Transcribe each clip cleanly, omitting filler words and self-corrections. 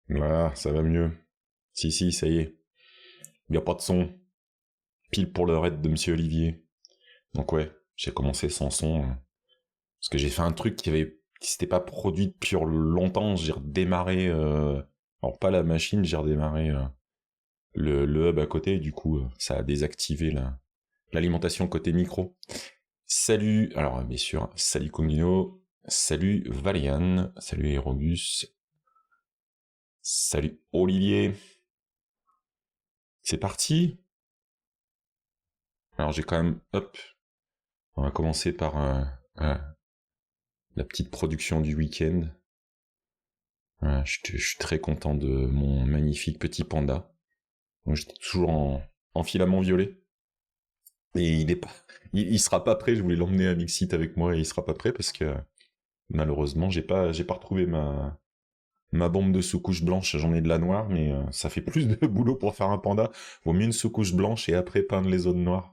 Voilà, ça va mieux. Si, ça y est. Il n'y a pas de son. Pile pour le raid de Monsieur Olivier. Donc ouais, j'ai commencé sans son. Parce que j'ai fait un truc qui s'était pas produit depuis longtemps. J'ai redémarré... alors pas la machine, j'ai redémarré le hub à côté. Du coup, ça a désactivé l'alimentation côté micro. Salut, alors bien sûr, salut Cognino. Salut Valian. Salut Aerogus. Salut Olivier. C'est parti. Alors j'ai quand même... Hop. On va commencer par la petite production du week-end. Je suis très content de mon magnifique petit panda. Donc, j'étais toujours en filament violet. Et il sera pas prêt. Je voulais l'emmener à Mixit avec moi et il sera pas prêt parce que malheureusement j'ai pas retrouvé ma bombe de sous-couche blanche. J'en ai de la noire, mais ça fait plus de boulot pour faire un panda. Vaut mieux une sous-couche blanche et après peindre les zones noires.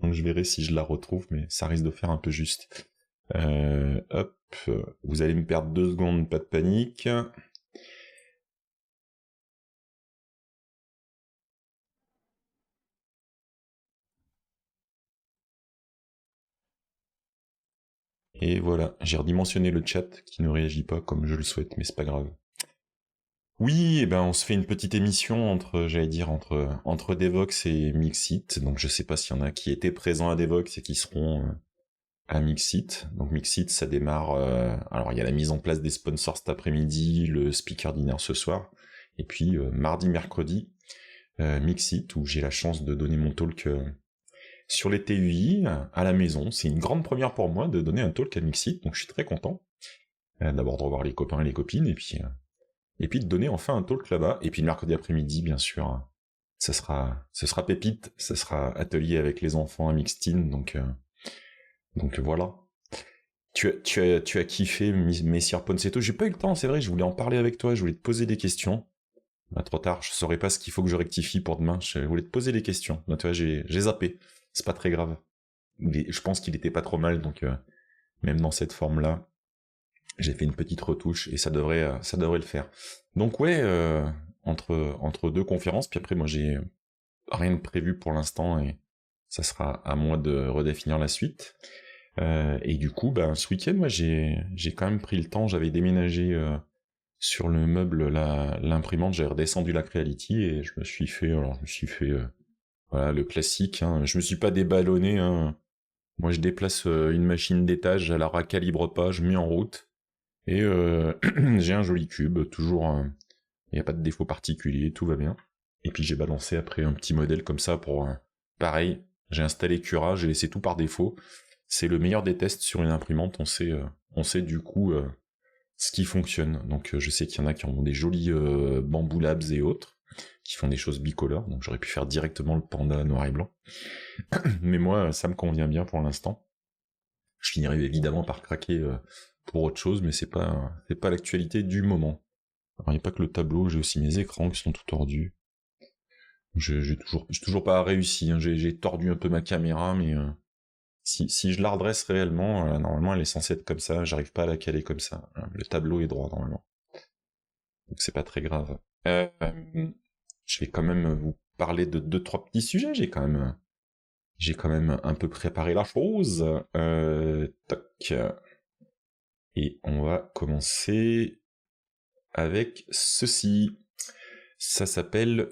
Donc je verrai si je la retrouve, mais ça risque de faire un peu juste. Hop, vous allez me perdre 2 secondes, pas de panique. Et voilà, j'ai redimensionné le chat qui ne réagit pas comme je le souhaite, mais c'est pas grave. Oui, et ben on se fait une petite émission entre Devox et Mixit. Donc je sais pas s'il y en a qui étaient présents à Devox et qui seront à Mixit. Donc Mixit, ça démarre. Alors il y a la mise en place des sponsors cet après-midi, le speaker dinner ce soir, et puis mardi, mercredi, Mixit où j'ai la chance de donner mon talk sur les TUI à la maison. C'est une grande première pour moi de donner un talk à Mixit, donc je suis très content d'abord de revoir les copains et les copines, et puis de donner enfin un talk là-bas. Et puis le mercredi après-midi, bien sûr, ce sera pépite, ce sera atelier avec les enfants à Mixtine, donc voilà. Tu as kiffé Messire Ponceto. J'ai pas eu le temps, c'est vrai, je voulais en parler avec toi, je voulais te poser des questions. Bah, trop tard, je saurais pas ce qu'il faut que je rectifie pour demain, je voulais te poser des questions. Bah, tu vois, j'ai zappé, c'est pas très grave. Mais je pense qu'il était pas trop mal, donc même dans cette forme-là, j'ai fait une petite retouche et ça devrait le faire. Donc ouais, entre deux conférences, puis après moi j'ai rien de prévu pour l'instant et ça sera à moi de redéfinir la suite. Et du coup, ben ce week-end, moi j'ai quand même pris le temps, j'avais déménagé sur le meuble l'imprimante, j'ai redescendu la Creality et je me suis fait voilà le classique. Hein, je me suis pas déballonné. Hein, moi je déplace une machine d'étage, elle la recalibre pas, je mets en route. Et j'ai un joli cube, toujours, il n'y a pas de défaut particulier, tout va bien. Et puis j'ai balancé après un petit modèle comme ça pour, pareil, j'ai installé Cura, j'ai laissé tout par défaut. C'est le meilleur des tests sur une imprimante, on sait du coup ce qui fonctionne. Donc je sais qu'il y en a qui ont des jolis Bamboo Labs et autres, qui font des choses bicolores, donc j'aurais pu faire directement le panda noir et blanc. Mais moi, ça me convient bien pour l'instant. Je finirai évidemment par craquer pour autre chose, mais c'est pas l'actualité du moment. Alors, il n'y a pas que le tableau, j'ai aussi mes écrans qui sont tout tordus. J'ai toujours pas réussi, hein. J'ai tordu un peu ma caméra, mais si je la redresse réellement, normalement elle est censée être comme ça, j'arrive pas à la caler comme ça. Le tableau est droit normalement. Donc c'est pas très grave. Je vais quand même vous parler de 2-3 petits sujets, j'ai quand même un peu préparé la chose. Toc. Et on va commencer avec ceci. Ça s'appelle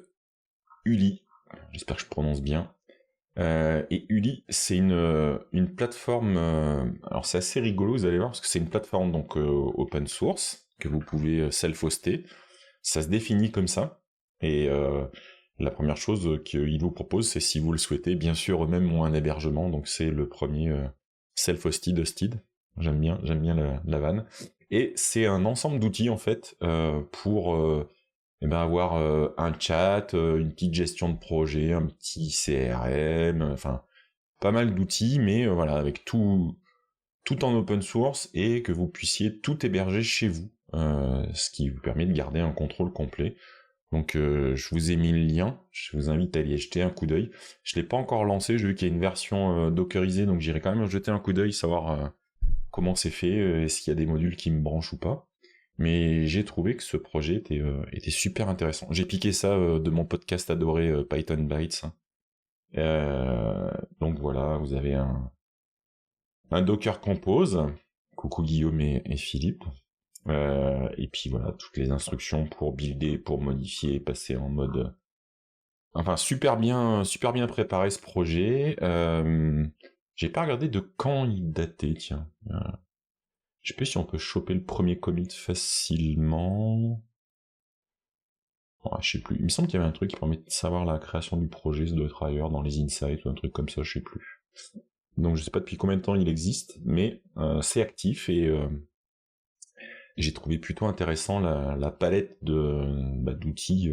Uli. J'espère que je prononce bien. Et Uli, c'est une plateforme. Alors c'est assez rigolo, vous allez voir, parce que c'est une plateforme donc open source que vous pouvez self-hoster. Ça se définit comme ça. Et la première chose qu'il vous propose, c'est si vous le souhaitez, bien sûr, eux-mêmes ont un hébergement, donc c'est le premier self-hosted hosted. J'aime bien la vanne. Et c'est un ensemble d'outils en fait pour eh ben, avoir un chat, une petite gestion de projet, un petit CRM, enfin pas mal d'outils, mais voilà avec tout en open source et que vous puissiez tout héberger chez vous, ce qui vous permet de garder un contrôle complet. Donc je vous ai mis le lien, je vous invite à y jeter un coup d'œil. Je l'ai pas encore lancé, j'ai vu qu'il y a une version dockerisée, donc j'irai quand même jeter un coup d'œil, savoir comment c'est fait, est-ce qu'il y a des modules qui me branchent ou pas. Mais j'ai trouvé que ce projet était super intéressant. J'ai piqué ça de mon podcast adoré Python Bytes. Donc voilà, vous avez un Docker Compose. Coucou Guillaume et Philippe. Et puis voilà, toutes les instructions pour builder, pour modifier, passer en mode... Enfin, super bien préparé ce projet. J'ai pas regardé de quand il datait, tiens. Je sais pas si on peut choper le premier commit facilement. Je sais plus. Il me semble qu'il y avait un truc qui permet de savoir la création du projet, ça doit être ailleurs, dans les insights ou un truc comme ça, je sais plus. Donc je sais pas depuis combien de temps il existe, mais c'est actif et j'ai trouvé plutôt intéressant la palette d'outils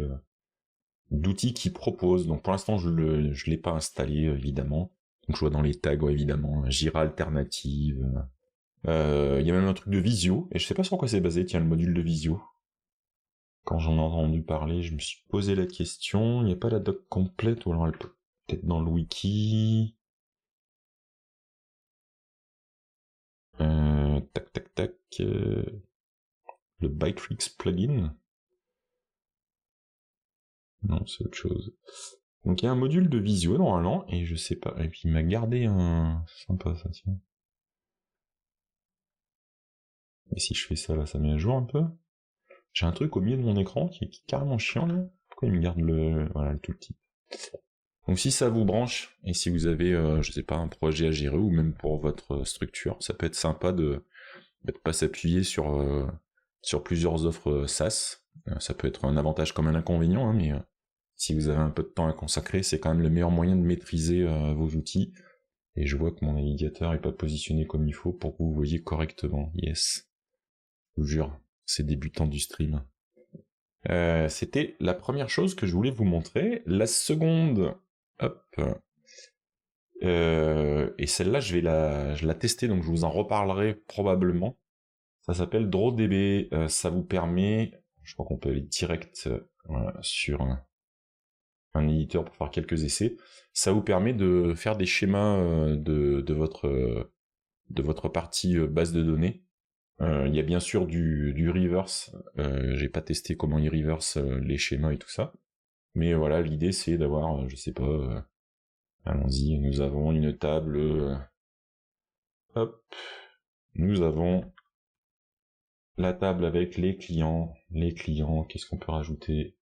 qu'il propose. Donc pour l'instant je l'ai pas installé évidemment. Donc je vois dans les tags évidemment Jira alternative. Il y a même un truc de visio et je sais pas sur quoi c'est basé. Tiens, le module de visio. Quand j'en ai entendu parler, je me suis posé la question. Il n'y a pas la doc complète ou alors elle peut peut-être dans le wiki. Tac tac tac. Le Bytrix plugin. Non, c'est autre chose. Donc il y a un module de visio normalement, et je sais pas. Et puis il m'a gardé un... C'est sympa ça, tiens. Et si je fais ça là, ça met à jour un peu. J'ai un truc au milieu de mon écran qui est carrément chiant là. Pourquoi il me garde voilà, le tout petit. Donc si ça vous branche, et si vous avez, je sais pas, un projet à gérer, ou même pour votre structure, ça peut être sympa de pas s'appuyer sur plusieurs offres SaaS. Ça peut être un avantage comme un inconvénient, hein, mais si vous avez un peu de temps à consacrer, c'est quand même le meilleur moyen de maîtriser vos outils. Et je vois que mon navigateur est pas positionné comme il faut pour que vous voyez correctement. Yes. Je vous jure, c'est débutant du stream. C'était la première chose que je voulais vous montrer. La seconde, hop. Et celle-là, je la tester, donc je vous en reparlerai probablement. Ça s'appelle DrawDB. Ça vous permet, je crois qu'on peut aller direct sur un éditeur pour faire quelques essais. Ça vous permet de faire des schémas de votre partie base de données. Il y a bien sûr du reverse. J'ai pas testé comment il reverse les schémas et tout ça. Mais voilà, l'idée c'est d'avoir, je sais pas, allons-y, nous avons une table. Hop, nous avons la table avec les clients. Les clients, qu'est-ce qu'on peut rajouter?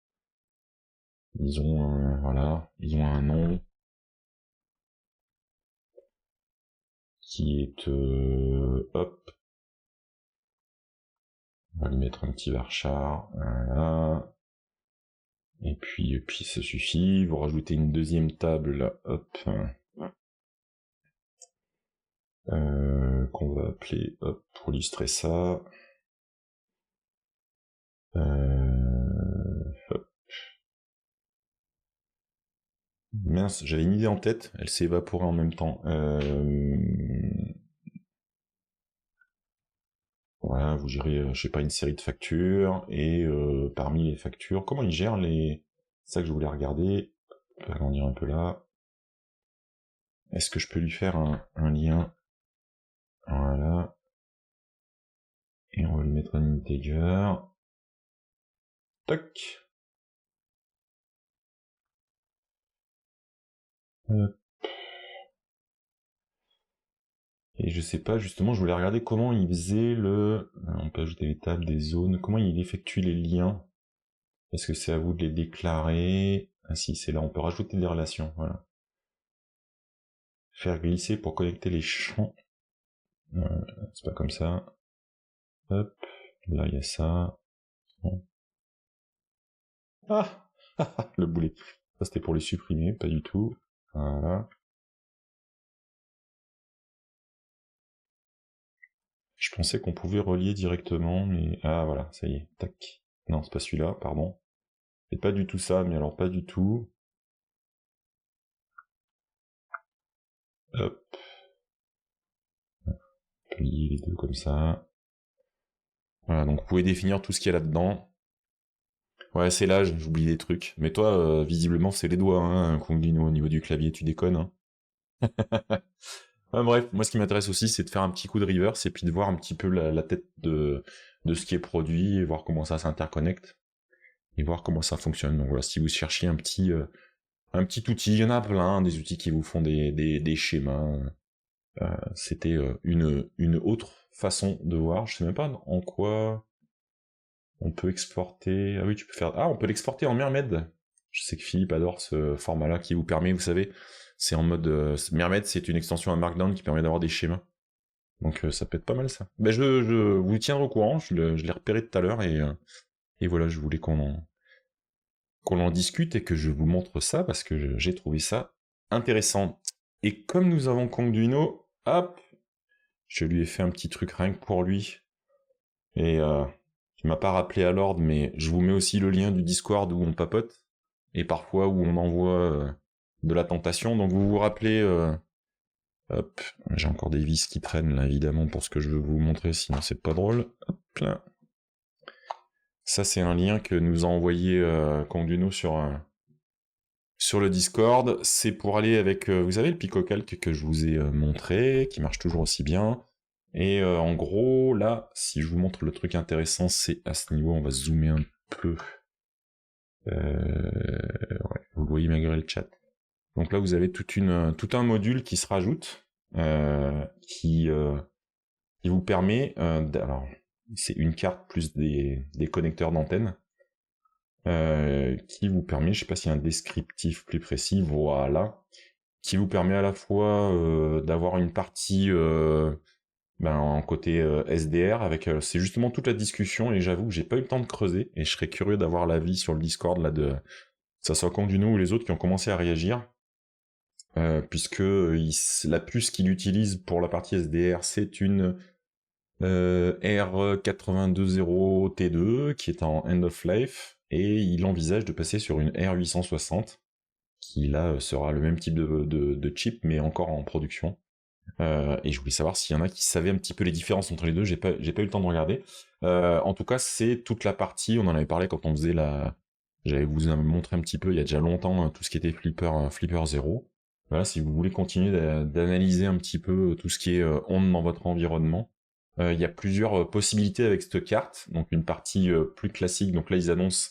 Ils ont, voilà, ils ont un nom qui est, hop, on va lui mettre un petit varchar, voilà. Et puis ça suffit. Vous rajoutez une deuxième table là, hop, qu'on va appeler, hop, pour illustrer ça. Hop. Mince, j'avais une idée en tête, elle s'est évaporée en même temps. Voilà, vous gérez, je sais pas, une série de factures, et parmi les factures, comment ils gèrent les... C'est ça que je voulais regarder. On va agrandir un peu là. Est-ce que je peux lui faire un lien? Voilà. Et on va lui mettre un integer. Toc. Et je sais pas, justement, je voulais regarder comment il faisait on peut ajouter les tables, des zones, comment il effectue les liens. Est-ce que c'est à vous de les déclarer? Ah si, c'est là, on peut rajouter des relations, voilà. Faire glisser pour connecter les champs. C'est pas comme ça. Hop, là il y a ça. Bon. Ah le boulet. Ça c'était pour les supprimer, pas du tout. Voilà. Je pensais qu'on pouvait relier directement, mais... Ah voilà, ça y est, tac. Non, c'est pas celui-là, pardon. C'est pas du tout ça, mais alors pas du tout. Hop. On peut lier les deux comme ça. Voilà, donc vous pouvez définir tout ce qu'il y a là-dedans. Ouais, c'est l'âge, j'oublie des trucs. Mais toi, visiblement, c'est les doigts, hein, qu'on dit au niveau du clavier, tu déconnes, hein. Ouais, bref, moi ce qui m'intéresse aussi, c'est de faire un petit coup de reverse et puis de voir un petit peu la tête de ce qui est produit, et voir comment ça s'interconnecte, et voir comment ça fonctionne. Donc voilà, si vous cherchiez un petit outil, il y en a plein, des outils qui vous font des schémas. C'était une autre façon de voir. Je sais même pas en quoi on peut exporter. Ah oui, tu peux faire. Ah, on peut l'exporter en Mermed. Je sais que Philippe adore ce format-là qui vous permet, vous savez, c'est en mode Mermed, c'est une extension à Markdown qui permet d'avoir des schémas. Donc ça peut être pas mal ça. Ben, je vous tiendrai au courant. Je l'ai repéré tout à l'heure et voilà, je voulais qu'on en discute et que je vous montre ça parce que j'ai trouvé ça intéressant. Et comme nous avons Conduino, hop, je lui ai fait un petit truc rien que pour lui. Et il m'a pas rappelé à l'ordre, mais je vous mets aussi le lien du Discord où on papote et parfois où on envoie de la tentation. Donc vous vous rappelez, hop, j'ai encore des vis qui traînent là évidemment pour ce que je veux vous montrer, sinon c'est pas drôle. Hop là. Ça c'est un lien que nous a envoyé Conduino sur le Discord. C'est pour aller avec, vous savez, le PicoCalc que je vous ai montré, qui marche toujours aussi bien. Et en gros, là, si je vous montre le truc intéressant, c'est à ce niveau, on va zoomer un peu. Ouais, vous le voyez malgré le chat. Donc là, vous avez tout un module qui se rajoute, qui vous permet, alors, c'est une carte plus des connecteurs d'antenne, qui vous permet, je sais pas s'il y a un descriptif plus précis, voilà, qui vous permet à la fois d'avoir une partie en côté SDR avec c'est justement toute la discussion et j'avoue que j'ai pas eu le temps de creuser et je serais curieux d'avoir l'avis sur le Discord là de que ça soit Conduino ou les autres qui ont commencé à réagir puisque la puce qu'il utilise pour la partie SDR c'est une R820T2 qui est en end of life et il envisage de passer sur une R860 qui là sera le même type de chip mais encore en production. Et je voulais savoir s'il y en a qui savaient un petit peu les différences entre les deux, j'ai pas eu le temps de regarder. En tout cas, c'est toute la partie, on en avait parlé quand on faisait j'avais vous montré un petit peu il y a déjà longtemps tout ce qui était Flipper 0. Voilà, si vous voulez continuer d'analyser un petit peu tout ce qui est ondes dans votre environnement, il y a plusieurs possibilités avec cette carte. Donc une partie plus classique, donc là ils annoncent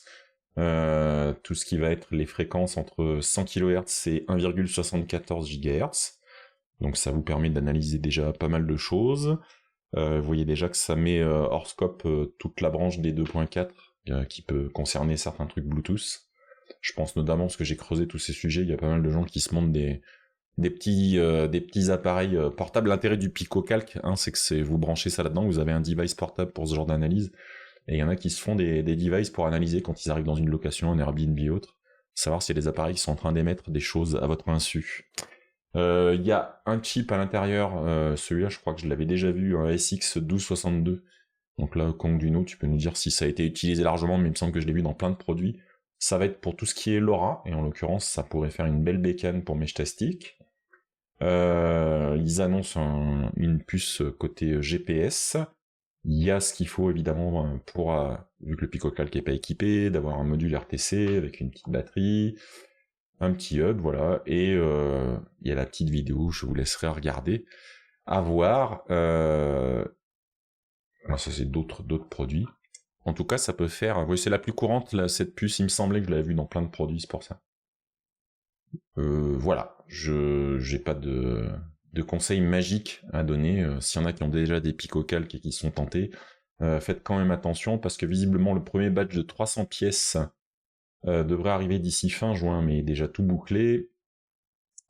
tout ce qui va être les fréquences entre 100 kHz et 1,74 GHz. Donc ça vous permet d'analyser déjà pas mal de choses. Vous voyez déjà que ça met hors scope toute la branche des 2.4 qui peut concerner certains trucs Bluetooth. Je pense notamment parce que j'ai creusé tous ces sujets, il y a pas mal de gens qui se montrent des petits appareils portables. L'intérêt du PicoCalc, hein, c'est que vous branchez ça là-dedans, vous avez un device portable pour ce genre d'analyse. Et il y en a qui se font des devices pour analyser quand ils arrivent dans une location, un Airbnb ou autre, savoir si les appareils sont en train d'émettre des choses à votre insu. Il y a un chip à l'intérieur, celui-là je crois que je l'avais déjà vu, un SX1262. Donc là, Conduino, tu peux nous dire si ça a été utilisé largement, mais il me semble que je l'ai vu dans plein de produits. Ça va être pour tout ce qui est LoRa, et en l'occurrence, ça pourrait faire une belle bécane pour Meshtastic. Ils annoncent une puce côté GPS. Il y a ce qu'il faut évidemment pour, vu que le PicoCalc n'est pas équipé, d'avoir un module RTC avec une petite batterie, un petit hub, voilà, et il y a la petite vidéo, je vous laisserai regarder, à voir. Alors ça c'est d'autres produits. En tout cas, ça peut faire. Oui, c'est la plus courante, là, cette puce. Il me semblait que je l'avais vue dans plein de produits, c'est pour ça. Voilà, j'ai pas de conseils magiques à donner. S'il y en a qui ont déjà des PicoCalc et qui sont tentés, faites quand même attention parce que visiblement le premier batch de 300 pièces devrait arriver d'ici fin juin, mais déjà tout bouclé.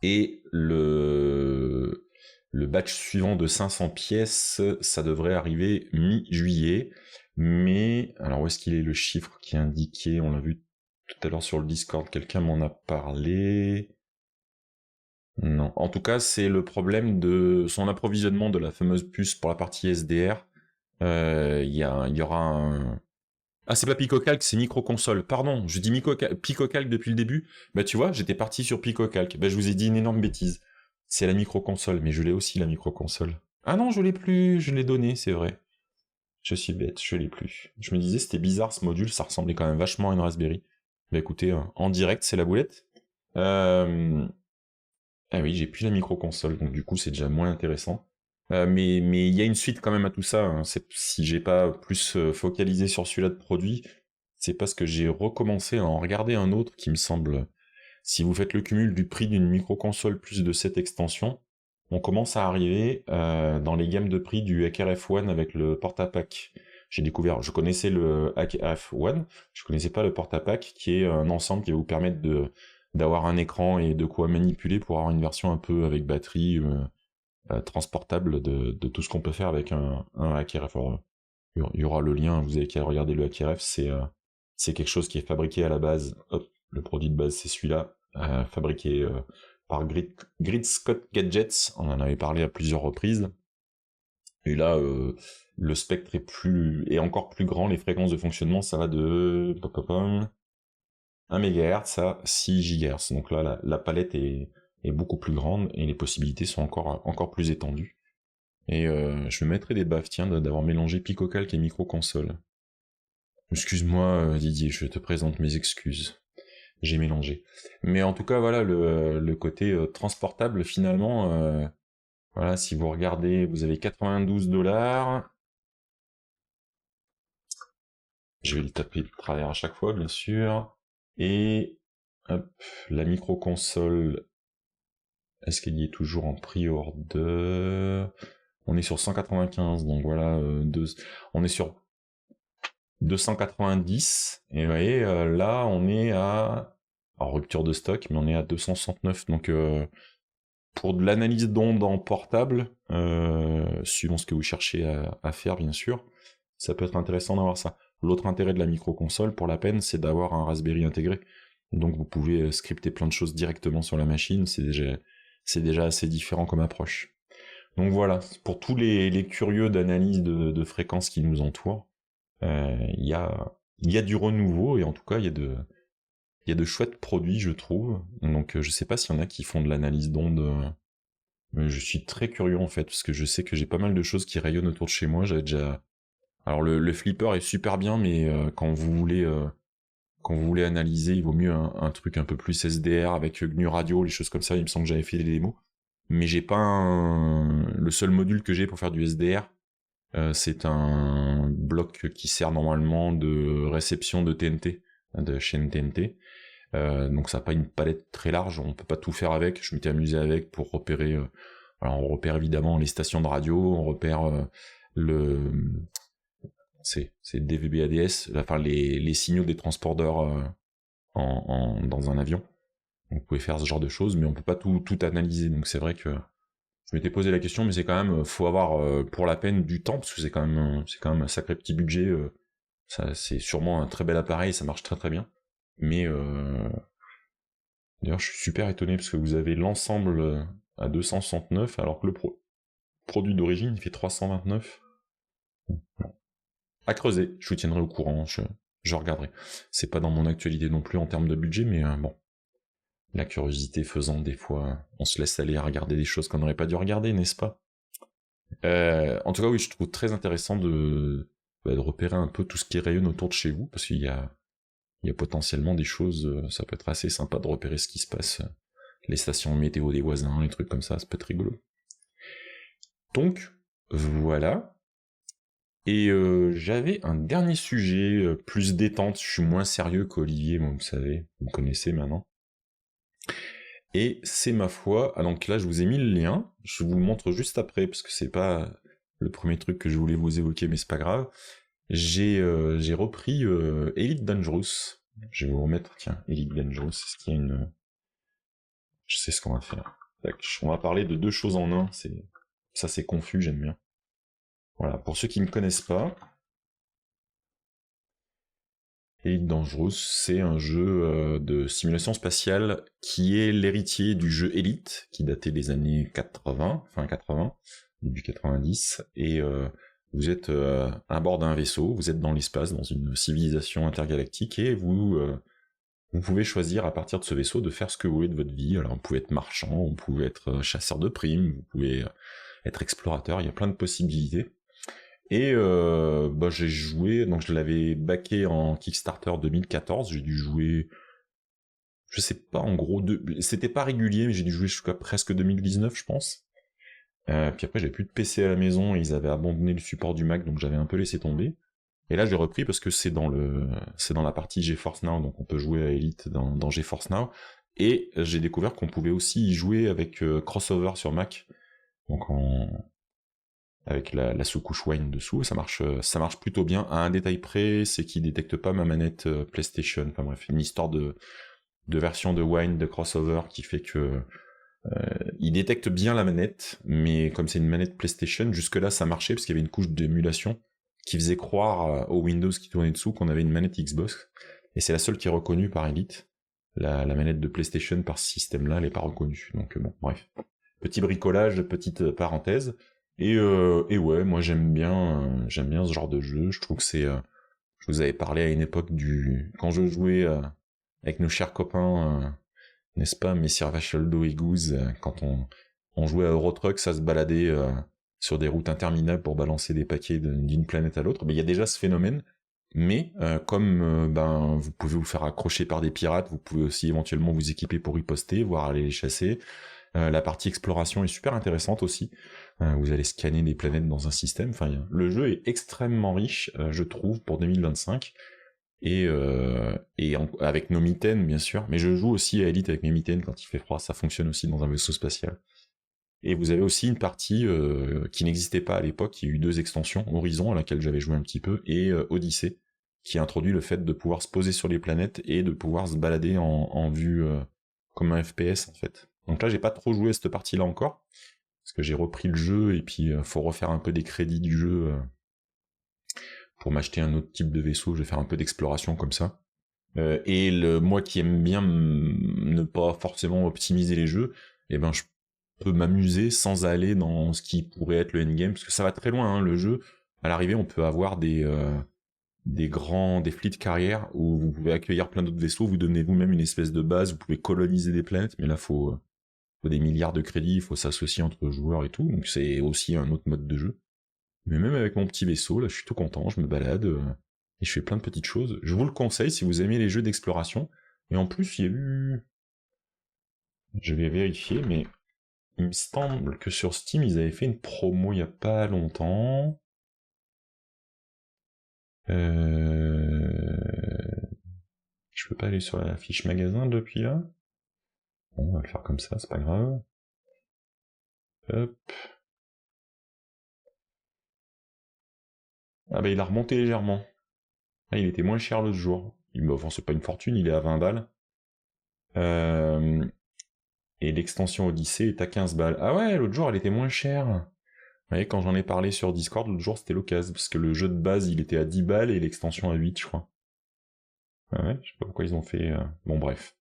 Et le batch suivant de 500 pièces, ça devrait arriver mi-juillet. Mais, alors où est-ce qu'il est le chiffre qui est indiqué? On l'a vu tout à l'heure sur le Discord, quelqu'un m'en a parlé. Non. En tout cas, c'est le problème de son approvisionnement de la fameuse puce pour la partie SDR. Il y aura un... Ah, c'est pas PicoCalc, c'est Microconsole. Pardon, je dis PicoCalc depuis le début. Bah tu vois, j'étais parti sur PicoCalc. Bah je vous ai dit une énorme bêtise. C'est la microconsole, mais je l'ai aussi la microconsole. Ah non, je l'ai plus, je l'ai donné, c'est vrai. Je suis bête, je l'ai plus. Je me disais, c'était bizarre ce module, ça ressemblait quand même vachement à une Raspberry. Bah écoutez, en direct, c'est la boulette. Ah oui, j'ai plus la microconsole, donc du coup, c'est déjà moins intéressant. Mais il y a une suite quand même à tout ça, hein. Si j'ai pas plus focalisé sur celui-là de produit, c'est parce que j'ai recommencé à en regarder un autre qui me semble, si vous faites le cumul du prix d'une micro-console plus de cette extension, on commence à arriver dans les gammes de prix du HackRF One avec le porte-à-pack. J'ai découvert, je connaissais le HackRF One, je connaissais pas le porte-à-pack, qui est un ensemble qui va vous permettre d'avoir un écran et de quoi manipuler pour avoir une version un peu avec batterie transportable de tout ce qu'on peut faire avec un HackRF. Alors, il y aura le lien, vous avez qu'à regarder le HackRF, c'est quelque chose qui est fabriqué à la base. Hop, le produit de base c'est celui-là, fabriqué par Grid Scott Gadgets, on en avait parlé à plusieurs reprises. Et là, le spectre est encore plus grand, les fréquences de fonctionnement, ça va de 1 MHz à 6 GHz. Donc là, la palette est beaucoup plus grande et les possibilités sont encore plus étendues. Et je me mettrai des baffes, tiens, d'avoir mélangé Picocalc et micro-console. Excuse-moi, Didier, je te présente mes excuses. J'ai mélangé. Mais en tout cas, voilà, le côté transportable, finalement, voilà, si vous regardez, vous avez 92$. Je vais le taper de travers à chaque fois, bien sûr. Et, hop, la micro-console, est-ce qu'elle y est toujours en pre-order? On est sur 195, donc voilà, on est sur 290, et vous voyez, là, on est en rupture de stock, mais on est à 269, donc pour de l'analyse d'ondes en portable, suivant ce que vous cherchez à faire, bien sûr, ça peut être intéressant d'avoir ça. L'autre intérêt de la micro-console, pour la peine, c'est d'avoir un Raspberry intégré. Donc vous pouvez scripter plein de choses directement sur la machine, c'est déjà assez différent comme approche. Donc voilà, pour tous les curieux d'analyse de fréquences qui nous entourent, il y a du renouveau, et en tout cas, il y a de chouettes produits, je trouve. Donc je sais pas s'il y en a qui font de l'analyse d'ondes. Je suis très curieux en fait, parce que je sais que j'ai pas mal de choses qui rayonnent autour de chez moi. J'avais déjà... Alors le flipper est super bien, mais quand vous voulez analyser, il vaut mieux un truc un peu plus SDR avec GNU Radio, les choses comme ça. Il me semble que j'avais fait des démos. Mais j'ai pas le seul module que j'ai pour faire du SDR, c'est un bloc qui sert normalement de réception de TNT, de chaîne TNT. Donc ça n'a pas une palette très large, on peut pas tout faire avec. Je m'étais amusé avec pour repérer. Alors on repère évidemment les stations de radio, on repère le c'est DVB-ADS, enfin les signaux des transpondeurs dans un avion. Donc, vous pouvez faire ce genre de choses, mais on peut pas tout analyser. Donc c'est vrai que je m'étais posé la question, mais c'est quand même, faut avoir pour la peine du temps, parce que c'est quand même un sacré petit budget. Ça, c'est sûrement un très bel appareil, ça marche très très bien. Mais d'ailleurs, je suis super étonné parce que vous avez l'ensemble à 269, alors que le produit d'origine il fait 329. À creuser, je vous tiendrai au courant, je regarderai. C'est pas dans mon actualité non plus en termes de budget, mais bon. La curiosité faisant, des fois, on se laisse aller à regarder des choses qu'on n'aurait pas dû regarder, n'est-ce pas? En tout cas, oui, je trouve très intéressant de repérer un peu tout ce qui rayonne autour de chez vous, parce qu'il y a potentiellement des choses, ça peut être assez sympa de repérer ce qui se passe, les stations météo des voisins, les trucs comme ça peut être rigolo. Donc, voilà. Et j'avais un dernier sujet, plus détente, je suis moins sérieux qu'Olivier, moi, vous savez, vous me connaissez maintenant. Et c'est ma foi, donc là je vous ai mis le lien, je vous le montre juste après, parce que c'est pas le premier truc que je voulais vous évoquer, mais c'est pas grave. J'ai repris Elite Dangerous. Je vais vous remettre, tiens, Elite Dangerous, est-ce qu'il y a une... Je sais ce qu'on va faire. Tac, on va parler de deux choses en un, ça c'est confus, j'aime bien. Voilà, pour ceux qui ne me connaissent pas, Elite Dangerous, c'est un jeu de simulation spatiale qui est l'héritier du jeu Elite, qui datait des années 80, fin 80, début 90, et vous êtes à bord d'un vaisseau, vous êtes dans l'espace, dans une civilisation intergalactique, et vous pouvez choisir à partir de ce vaisseau de faire ce que vous voulez de votre vie. Alors vous pouvez être marchand, vous pouvez être chasseur de primes, vous pouvez être explorateur, il y a plein de possibilités. Et j'ai joué, donc je l'avais backé en Kickstarter 2014, j'ai dû jouer, je sais pas, en gros, c'était pas régulier, mais j'ai dû jouer jusqu'à presque 2019, je pense. Puis après, j'avais plus de PC à la maison et ils avaient abandonné le support du Mac, donc j'avais un peu laissé tomber. Et là, j'ai repris parce que c'est dans la partie GeForce Now, donc on peut jouer à Elite dans GeForce Now. Et j'ai découvert qu'on pouvait aussi y jouer avec Crossover sur Mac, donc avec la sous-couche Wine dessous. Ça marche plutôt bien. À un détail près, c'est qu'il détecte pas ma manette PlayStation. Enfin bref, une histoire de version de Wine de Crossover qui fait que il détecte bien la manette, mais comme c'est une manette PlayStation, jusque-là ça marchait parce qu'il y avait une couche d'émulation qui faisait croire au Windows qui tournait dessous qu'on avait une manette Xbox. Et c'est la seule qui est reconnue par Elite. La manette de PlayStation par ce système-là, elle n'est pas reconnue. Donc bon, bref. Petit bricolage, petite parenthèse. Et ouais, moi j'aime bien ce genre de jeu. Je trouve que c'est... je vous avais parlé à une époque quand je jouais avec nos chers copains... n'est-ce pas, Messire Vachaldo et Goose, quand on jouait à Euro Truck, ça se baladait sur des routes interminables pour balancer des paquets d'une planète à l'autre. Mais il y a déjà ce phénomène, mais comme vous pouvez vous faire accrocher par des pirates, vous pouvez aussi éventuellement vous équiper pour riposter, voire aller les chasser. La partie exploration est super intéressante aussi. Vous allez scanner des planètes dans un système. Enfin, le jeu est extrêmement riche, je trouve, pour 2025. Et avec nos mitaines, bien sûr. Mais je joue aussi à Elite avec mes mitaines quand il fait froid. Ça fonctionne aussi dans un vaisseau spatial. Et vous avez aussi une partie qui n'existait pas à l'époque. Il y a eu 2 extensions. Horizon, à laquelle j'avais joué un petit peu, et Odyssée, qui introduit le fait de pouvoir se poser sur les planètes et de pouvoir se balader en vue comme un FPS, en fait. Donc là, j'ai pas trop joué à cette partie-là encore, parce que j'ai repris le jeu, et puis faut refaire un peu des crédits du jeu... pour m'acheter un autre type de vaisseau, je vais faire un peu d'exploration comme ça. Et moi qui aime bien ne pas forcément optimiser les jeux, eh ben je peux m'amuser sans aller dans ce qui pourrait être le endgame, parce que ça va très loin, hein, le jeu. À l'arrivée, on peut avoir des fleets de carrière où vous pouvez accueillir plein d'autres vaisseaux, vous donnez vous-même une espèce de base, vous pouvez coloniser des planètes, mais là faut des milliards de crédits, il faut s'associer entre joueurs et tout, donc c'est aussi un autre mode de jeu. Mais même avec mon petit vaisseau, là, je suis tout content, je me balade, et je fais plein de petites choses. Je vous le conseille si vous aimez les jeux d'exploration. Et en plus, il y a eu... Je vais vérifier, mais il me semble que sur Steam, ils avaient fait une promo il y a pas longtemps. Je peux pas aller sur la fiche magasin depuis là. Bon, on va le faire comme ça, c'est pas grave. Hop. Ah bah il a remonté légèrement. Ah, il était moins cher l'autre jour. Enfin, c'est pas une fortune, il est à 20 balles. Et l'extension Odyssée est à 15 balles. Ah ouais, l'autre jour elle était moins chère. Vous voyez, quand j'en ai parlé sur Discord, l'autre jour c'était l'occasion, parce que le jeu de base il était à 10 balles et l'extension à 8, je crois. Ah ouais, je sais pas pourquoi ils ont fait... Bon bref.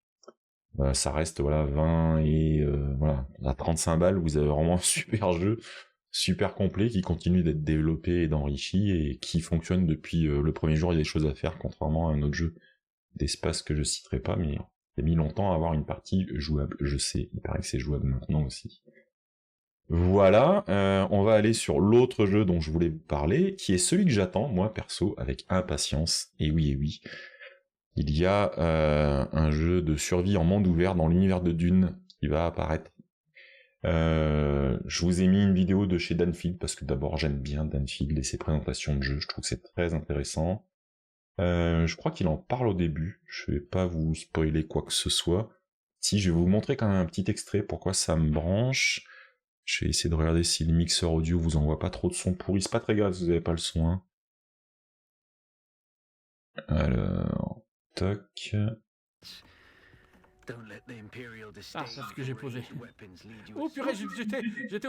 Ça reste, voilà, 20 et... voilà, à 35 balles, vous avez vraiment un super jeu, super complet, qui continue d'être développé et d'enrichi, et qui fonctionne depuis le premier jour. Il y a des choses à faire, contrairement à un autre jeu d'espace que je citerai pas, mais il a mis longtemps à avoir une partie jouable. Je sais, il paraît que c'est jouable maintenant aussi. Voilà, on va aller sur l'autre jeu dont je voulais vous parler, qui est celui que j'attends, moi perso, avec impatience. Et oui, il y a un jeu de survie en monde ouvert dans l'univers de Dune qui va apparaître. Je vous ai mis une vidéo de chez Danfield, parce que d'abord j'aime bien Danfield et ses présentations de jeux, je trouve que c'est très intéressant. Je crois qu'il en parle au début, je vais pas vous spoiler quoi que ce soit. Si, je vais vous montrer quand même un petit extrait, pourquoi ça me branche. Je vais essayer de regarder si le mixeur audio vous envoie pas trop de son pourri, c'est pas très grave si vous avez pas le son, hein. Alors, toc... Ah, c'est ce que j'ai posé. Oh purée, j'étais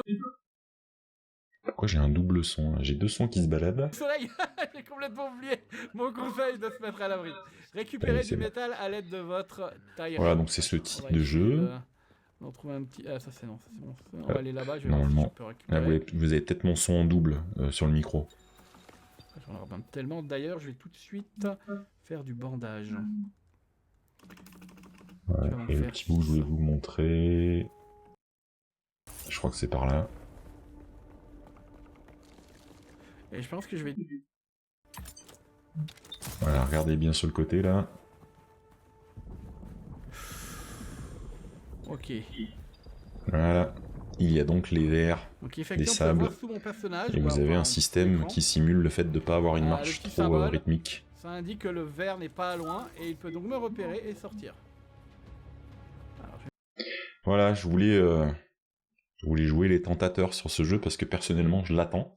Pourquoi j'ai un double son là? J'ai 2 sons qui se baladent. au soleil. J'ai complètement oublié mon conseil de se mettre à l'abri. Récupérez du métal à l'aide de votre taille. Voilà, donc c'est ce type de jeu. On va trouver un petit... Ah, ça c'est bon, ça c'est bon. On va aller là-bas, je vais Normalement. voir si je peux récupérer. Là, vous avez peut-être mon son en double sur le micro. J'en ai tellement. D'ailleurs, je vais tout de suite faire du bandage. Ouais, et le petit bout, je voulais vous montrer. Je crois que c'est par là. Et je pense que je vais... Voilà, regardez bien sur le côté là. Ok. Voilà. il y a donc les verts Donc des effectivement, on peut sables, voir sous mon personnage. et vous avez un système écran. qui simule le fait de ne pas avoir une Le marche petit trop symbole. rythmique. Ça indique que le vert n'est pas loin et il peut donc me repérer et sortir. Alors, Voilà, je voulais jouer les tentateurs sur ce jeu parce que personnellement je l'attends.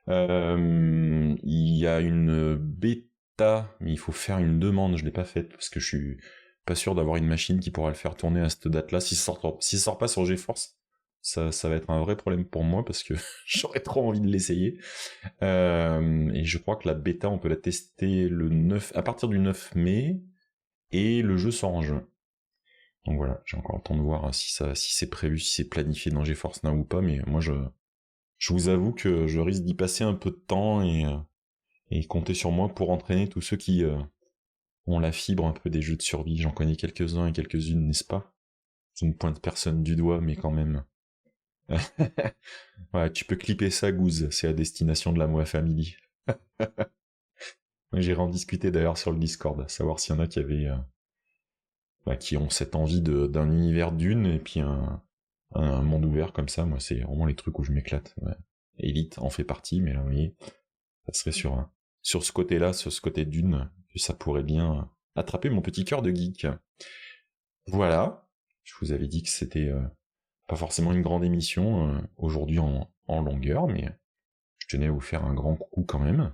Il y a une bêta, mais il faut faire une demande, je l'ai pas faite parce que je suis pas sûr d'avoir une machine qui pourra le faire tourner à cette date-là. Si ça sort pas sur GeForce, ça va être un vrai problème pour moi parce que j'aurais trop envie de l'essayer. Et je crois que la bêta, on peut la tester à partir du 9 mai, et le jeu sort en juin. Donc voilà, j'ai encore le temps de voir si c'est prévu, si c'est planifié dans GeForce Now ou pas, mais moi je vous avoue que je risque d'y passer un peu de temps et compter sur moi pour entraîner tous ceux qui ont la fibre un peu des jeux de survie. J'en connais quelques-uns et quelques-unes, n'est-ce pas? Je ne pointe personne du doigt, mais quand même. Ouais, tu peux clipper ça, Gouze, c'est à destination de la Moa Family. J'irai en discuter d'ailleurs sur le Discord, savoir s'il y en a qui avaient... qui ont cette envie d'un univers d'une, et puis un monde ouvert comme ça. Moi, c'est vraiment les trucs où je m'éclate. Ouais. Elite en fait partie, mais là, vous voyez, ça serait sur ce côté-là, sur ce côté d'une, que ça pourrait bien attraper mon petit cœur de geek. Voilà, je vous avais dit que c'était pas forcément une grande émission aujourd'hui en longueur, mais je tenais à vous faire un grand coucou quand même.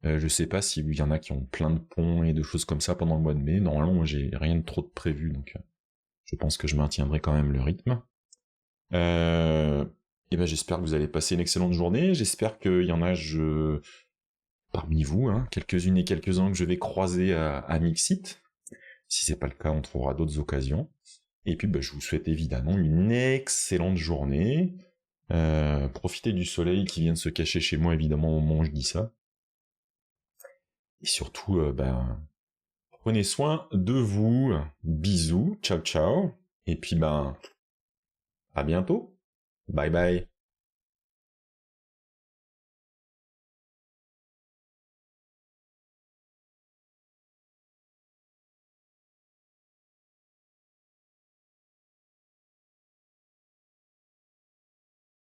Je sais pas s'il y en a qui ont plein de ponts et de choses comme ça pendant le mois de mai. Normalement, moi, j'ai rien de trop de prévu, donc je pense que je maintiendrai quand même le rythme. Et ben, j'espère que vous allez passer une excellente journée. J'espère qu'il y en a parmi vous, quelques-unes et quelques-uns que je vais croiser à Mixit. Si c'est pas le cas, on trouvera d'autres occasions. Et puis, je vous souhaite évidemment une excellente journée. Profitez du soleil qui vient de se cacher chez moi, évidemment, au moment où je dis ça. Et surtout, prenez soin de vous. Bisous, ciao ciao. Et puis à bientôt. Bye bye.